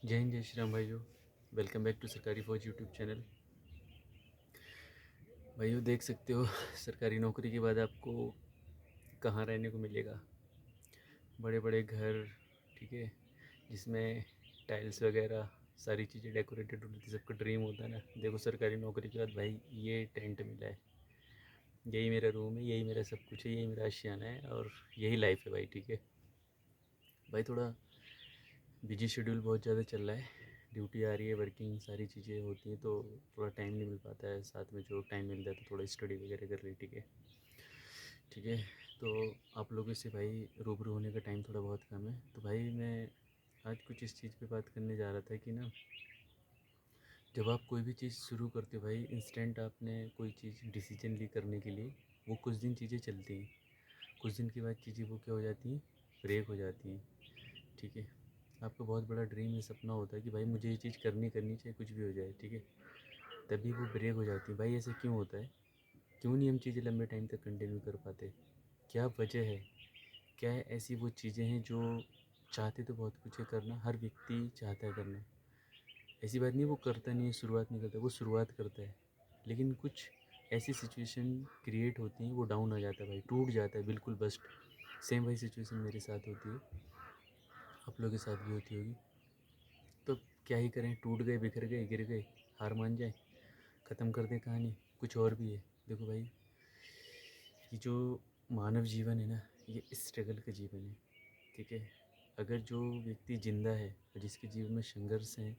जय हिंद, जय श्री राम भाइयों। वेलकम बैक टू सरकारी फौज यूट्यूब चैनल। भाइयों देख सकते हो सरकारी नौकरी के बाद आपको कहाँ रहने को मिलेगा। बड़े बड़े घर, ठीक है, जिसमें टाइल्स वगैरह सारी चीज़ें डेकोरेटेड होती थी। सबका ड्रीम होता है ना। देखो सरकारी नौकरी के बाद भाई ये टेंट मिला है, यही मेरा रूम है, यही मेरा सब कुछ है, यही मेरा आशियाना है और यही लाइफ है भाई। ठीक है भाई, थोड़ा बिजी शेड्यूल बहुत ज़्यादा चल रहा है। ड्यूटी आ रही है, वर्किंग सारी चीज़ें होती हैं, तो थोड़ा टाइम नहीं मिल पाता है। साथ में जो टाइम मिलता है तो थोड़ा स्टडी वगैरह कर रही। ठीक है, ठीक है। तो आप लोगों से भाई रूबरू होने का टाइम थोड़ा बहुत कम है। तो भाई मैं आज कुछ इस चीज़ पे बात करने जा रहा था कि ना, जब आप कोई भी चीज़ शुरू करते हो भाई, इंस्टेंट आपने कोई चीज़ डिसीजन ली करने के लिए, वो कुछ दिन चीज़ें चलती हैं। कुछ दिन के बाद चीज़ें वो क्या हो जाती हैं, ब्रेक हो जाती हैं। ठीक है, आपका बहुत बड़ा ड्रीम या सपना होता है कि भाई मुझे ये चीज़ करनी करनी चाहिए, कुछ भी हो जाए। ठीक है, तभी वो ब्रेक हो जाती है। भाई ऐसे क्यों होता है? क्यों नहीं हम चीज़ें लंबे टाइम तक कंटिन्यू कर पाते? क्या वजह है? क्या ऐसी वो चीज़ें हैं जो चाहते तो बहुत कुछ है करना, हर व्यक्ति चाहता है करना, ऐसी बात नहीं वो करता नहीं है, शुरुआत नहीं करता, वो शुरुआत करता है, लेकिन कुछ ऐसी सिचुएशन क्रिएट होती हैं, वो डाउन आ जाता है भाई, टूट जाता है बिल्कुल बस्ट। सेम वही सिचुएशन मेरे साथ होती है, आप लोगों के साथ भी होती होगी। तो क्या ही करें, टूट गए, बिखर गए, गिर गए, हार मान जाए, ख़त्म कर दें कहानी। कुछ और भी है। देखो भाई, ये जो मानव जीवन है ना, ये स्ट्रगल का जीवन है। ठीक है, अगर जो व्यक्ति ज़िंदा है और जिसके जीवन में संघर्ष हैं,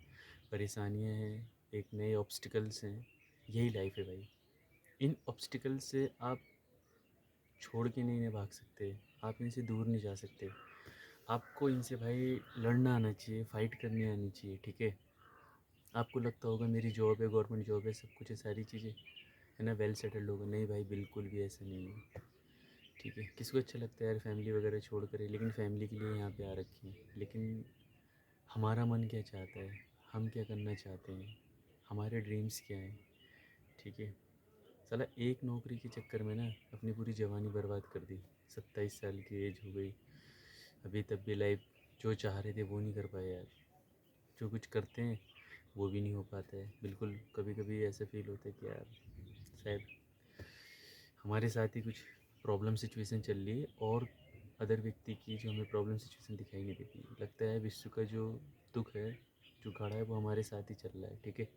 परेशानियां हैं, एक नए ऑब्स्टिकल्स हैं, यही लाइफ है भाई। इन ऑब्स्टिकल से आप छोड़ के नहीं भाग सकते, आप इनसे दूर नहीं जा सकते। आपको इनसे भाई लड़ना आना चाहिए, फ़ाइट करनी आनी चाहिए। ठीक है, आपको लगता होगा मेरी जॉब है, गवर्नमेंट जॉब है, सब कुछ है, सारी चीज़ें है ना, वेल सेटल्ड होगा। नहीं भाई, बिल्कुल भी ऐसा नहीं है। ठीक है, किसको अच्छा लगता है यार फैमिली वगैरह छोड़ कर, लेकिन फैमिली के लिए यहाँ पे आ रखी है। लेकिन हमारा मन क्या चाहता है, हम क्या करना चाहते हैं, हमारे ड्रीम्स क्या हैं। ठीक है, साला एक नौकरी के चक्कर में ना अपनी पूरी जवानी बर्बाद कर दी। 27 साल की एज हो गई, अभी तब भी लाइफ जो चाह रहे थे वो नहीं कर पाए यार। जो कुछ करते हैं वो भी नहीं हो पाता है बिल्कुल। कभी कभी ऐसा फील होता है कि यार शायद हमारे साथ ही कुछ प्रॉब्लम सिचुएशन चल रही है, और अदर व्यक्ति की जो हमें प्रॉब्लम सिचुएशन दिखाई नहीं देती। लगता है विश्व का जो दुख है, जो गाढ़ा है, वो हमारे साथ ही चल रहा है। ठीक है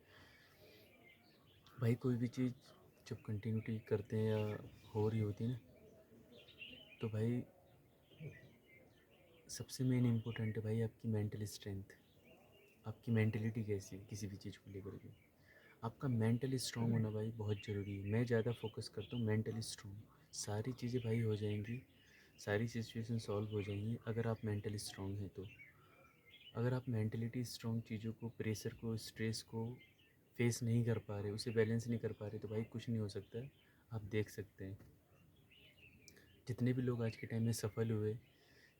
भाई, कोई भी चीज़ जब कंटिन्यूटी करते हैं या हो रही होती है ना, तो भाई सबसे मेन इम्पोर्टेंट है भाई आपकी मेंटल स्ट्रेंथ। आपकी मेंटलिटी कैसी है किसी भी चीज़ को लेकर के। आपका मेंटली स्ट्रॉन्ग होना भाई बहुत ज़रूरी है। मैं ज़्यादा फोकस करता हूँ मेंटली स्ट्रॉन्ग। सारी चीज़ें भाई हो जाएंगी, सारी सिचुएशन सॉल्व हो जाएंगी अगर आप मेंटली स्ट्रॉन्ग हैं तो। अगर आप मेंटलिटी स्ट्रॉन्ग, चीज़ों को, प्रेशर को, स्ट्रेस को फेस नहीं कर पा रहे, उसे बैलेंस नहीं कर पा रहे, तो भाई कुछ नहीं हो सकता है। आप देख सकते हैं जितने भी लोग आज के टाइम में सफल हुए,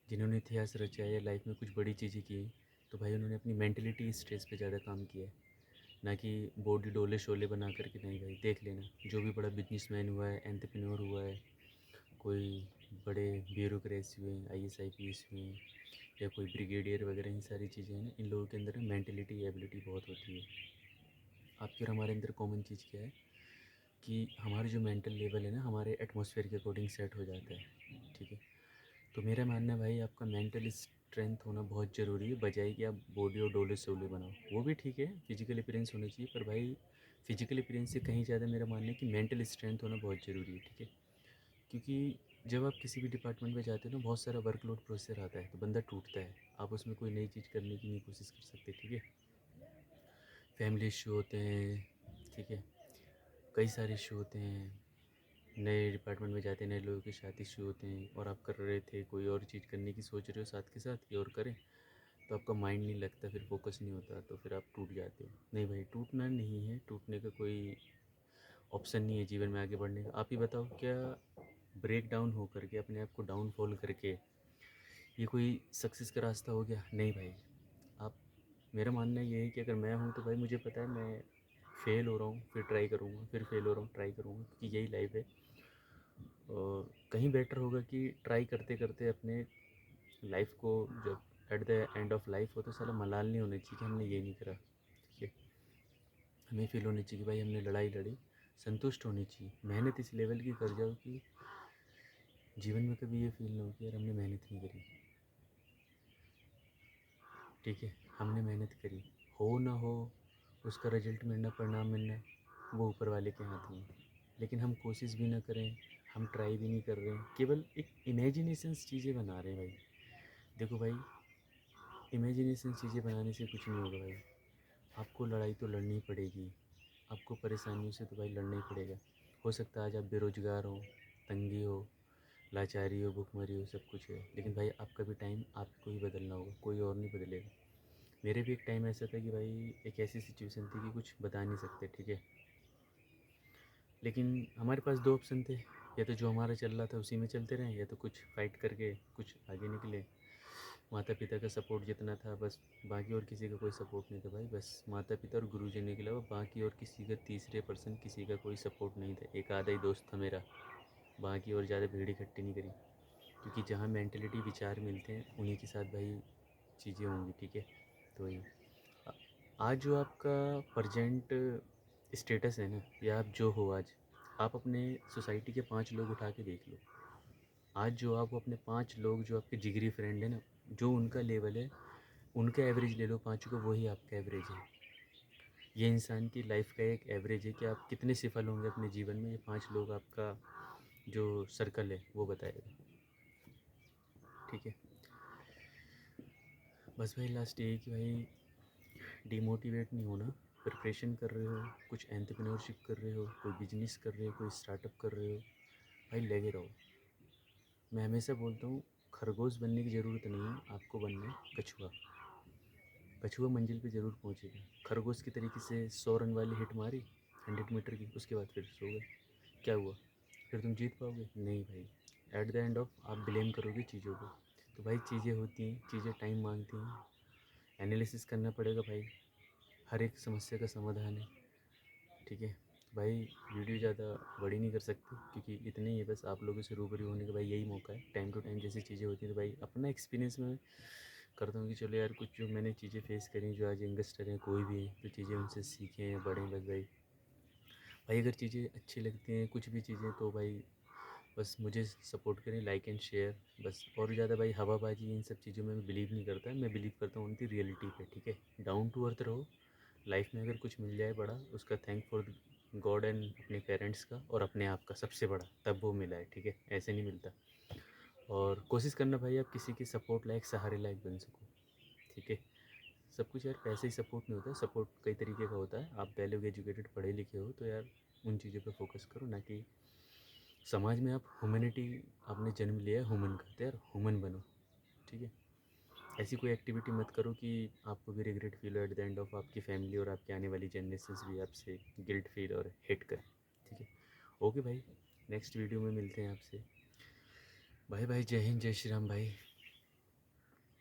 जिन्होंने इतिहास रचा है, लाइफ में कुछ बड़ी चीज़ें की, तो भाई उन्होंने अपनी मेंटलिटी स्ट्रेस पे ज़्यादा काम किया है, ना कि बॉडी डोले शोले बना करके। नहीं भाई, देख लेना जो भी बड़ा बिजनेसमैन हुआ है, एंटरप्रेन्योर हुआ है, कोई बड़े ब्यूरोक्रेसी हुए, आईएएस आईपीएस हुए, या कोई ब्रिगेडियर वगैरह, इन सारी चीज़ें हैं ना, इन लोगों के अंदर मेंटलिटी एबिलिटी बहुत होती है। आपके और हमारे अंदर कॉमन चीज़ क्या है कि हमारा जो मेंटल लेवल है ना, हमारे एटमॉस्फेयर के अकॉर्डिंग सेट हो जाता है। ठीक है, तो मेरा मानना है भाई आपका मेंटल स्ट्रेंथ होना बहुत ज़रूरी है, बजाय कि आप बॉडी और डोले सोले बनाओ। वो भी ठीक है, फिजिकल अपीयरेंस होना चाहिए, पर भाई फिजिकल अपीयरेंस से कहीं ज़्यादा मेरा मानना है कि मेंटल स्ट्रेंथ होना बहुत ज़रूरी है। ठीक है, क्योंकि जब आप किसी भी डिपार्टमेंट में जाते हो ना, बहुत सारा वर्कलोड प्रेशर आता है, तो बंदा टूटता है। आप उसमें कोई नई चीज़ करने की नहीं कोशिश कर सकते। ठीक है, फैमिली इशू होते हैं। ठीक है, कई सारे इशू होते हैं, नए डिपार्टमेंट में जाते हैं, नए लोगों के साथ इशू होते हैं, और आप कर रहे थे कोई और चीज़ करने की सोच रहे हो साथ के साथ कि और करें, तो आपका माइंड नहीं लगता, फिर फोकस नहीं होता, तो फिर आप टूट जाते हो। नहीं भाई, टूटना नहीं है, टूटने का कोई ऑप्शन नहीं है जीवन में आगे बढ़ने का। आप ही बताओ, क्या ब्रेक डाउन हो करके, अपने आप को डाउनफॉल करके, ये कोई सक्सेस का रास्ता हो गया? नहीं भाई। आप, मेरा मानना ये है कि अगर मैं हूँ तो भाई मुझे पता है मैं फेल हो रहा हूँ, फिर ट्राई करूँगा, फिर फेल हो रहा हूँ, ट्राई करूँगा, क्योंकि यही लाइफ है। और कहीं बेटर होगा कि ट्राई करते करते अपने लाइफ को जब at the end of life हो तो साला मलाल नहीं होना चाहिए कि हमने ये नहीं करा, ठीक है। हमें फील होनी चाहिए कि भाई हमने लड़ाई लड़ी, संतुष्ट होनी चाहिए, मेहनत इस लेवल की कर जाओ कि जीवन में कभी ये फील ना हो कि यार हमने मेहनत नहीं करी, ठीक है। हमने मेहनत करी, हो ना हो उसका रिजल्ट मिलना, परिणाम मिलना, वो ऊपर वाले के हाथ में। लेकिन हम कोशिश भी ना करें, हम ट्राई भी नहीं कर रहे हैं, केवल एक इमेजिनेशंस चीज़ें बना रहे हैं भाई। देखो भाई, इमेजिनेशन चीज़ें बनाने से कुछ नहीं होगा भाई। आपको लड़ाई तो लड़नी पड़ेगी, आपको परेशानियों से तो भाई लड़ना ही पड़ेगा। हो सकता है आज आप बेरोज़गार हो, तंगी हो, लाचारी हो, भुखमरी हो, सब कुछ है, लेकिन भाई आपका भी टाइम आपको ही बदलना होगा, कोई और नहीं बदलेगा। मेरे भी एक टाइम ऐसा था कि भाई एक ऐसी सिचुएशन थी कि कुछ बता नहीं सकते, ठीक है। लेकिन हमारे पास दो ऑप्शन थे, या तो जो हमारा चल रहा था उसी में चलते रहें, या तो कुछ फ़ाइट करके कुछ आगे निकले। माता पिता का सपोर्ट जितना था बस, बाकी और किसी का कोई सपोर्ट नहीं था भाई। बस माता पिता और गुरुजनों के अलावा बाकी और किसी का तीसरे पर्सन किसी का कोई सपोर्ट नहीं था। एक आधा ही दोस्त था मेरा, बाकी और ज़्यादा भीड़ इकट्ठी नहीं करी, क्योंकि जहाँ मेंटलिटी विचार मिलते हैं उन्हीं के साथ भाई चीज़ें होंगी, ठीक है। तो ये आज जो आपका प्रेजेंट स्टेटस है ना, या आप जो हो आज, आप अपने सोसाइटी के 5 लोग उठा के देख लो। आज जो आप अपने 5 लोग जो आपके जिगरी फ्रेंड है ना, जो उनका लेवल है, उनका एवरेज ले लो पाँचों का, वही आपका एवरेज है। ये इंसान की लाइफ का एक एवरेज है कि आप कितने सफल होंगे अपने जीवन में, ये 5 लोग आपका जो सर्कल है वो बताएगा, ठीक है। बस भाई लास्ट ये कि भाई डिमोटिवेट नहीं होना। प्रिपरेशन कर रहे हो, कुछ एंटरप्रेन्योरशिप कर रहे हो, कोई बिजनेस कर रहे हो, कोई स्टार्टअप कर रहे हो, भाई लगे रहो। मैं हमेशा बोलता हूँ, खरगोश बनने की ज़रूरत नहीं है, आपको बनना है कछुआ। कछुआ मंजिल पे ज़रूर पहुँचेगा। खरगोश की तरीके से 100 रन वाली हिट मारी 100 मीटर की, उसके बाद फिर सो गए, क्या हुआ? फिर तुम जीत पाओगे? नहीं भाई। एट द एंड ऑफ आप ब्लेम करोगे चीज़ों को। तो भाई चीज़ें होती हैं, चीज़ें टाइम मांगती हैं, एनालिसिस करना पड़ेगा भाई। हर एक समस्या का समाधान है, ठीक है। भाई वीडियो ज़्यादा बड़ी नहीं कर सकते, क्योंकि इतने ही है बस, आप लोगों से रूबरू होने का भाई यही मौका है। टाइम टू टाइम जैसी चीज़ें होती हैं तो भाई अपना एक्सपीरियंस में करता हूँ कि चलो यार, कुछ जो मैंने चीज़ें फेस करी, जो आज यंगस्टर हैं कोई भी है, तो चीज़ें उनसे सीखें या बढ़ें बस भाई। भाई अगर चीज़ें अच्छी लगती हैं, कुछ भी चीज़ें, तो भाई बस मुझे सपोर्ट करें, लाइक एंड शेयर बस। और ज़्यादा भाई हवाबाजी इन सब चीज़ों में मैं बिलीव नहीं करता, मैं बिलीव करता हूँ उनकी रियलिटी पे, ठीक है। डाउन टू अर्थ रहो। लाइफ में अगर कुछ मिल जाए बड़ा, उसका थैंक फॉर गॉड एंड अपने पेरेंट्स का और अपने आप का, सबसे बड़ा तब वो मिला है, ठीक है, ऐसे नहीं मिलता। और कोशिश करना भाई आप किसी के सपोर्ट लायक, सहारे लायक बन सको, ठीक है। सब कुछ यार पैसे ही सपोर्ट नहीं होता, सपोर्ट कई तरीके का होता है। आप वेल एजुकेटेड पढ़े लिखे हो तो यार उन चीज़ों पे फोकस करो, ना कि समाज में। आप ह्यूमैनिटी, आपने जन्म लिया है ह्यूमन का, तो यार ह्यूमन बनो, ठीक है। ऐसी कोई एक्टिविटी मत करो कि आपको भी रिग्रेट फील हो एट द एंड ऑफ, आपकी फैमिली और आपकी आने वाली जनरेशन्स भी आपसे गिल्ट फील और हेट करें, ठीक है। ओके भाई, नेक्स्ट वीडियो में मिलते हैं आपसे। बाय बाय, जय हिंद, जय श्री राम भाई।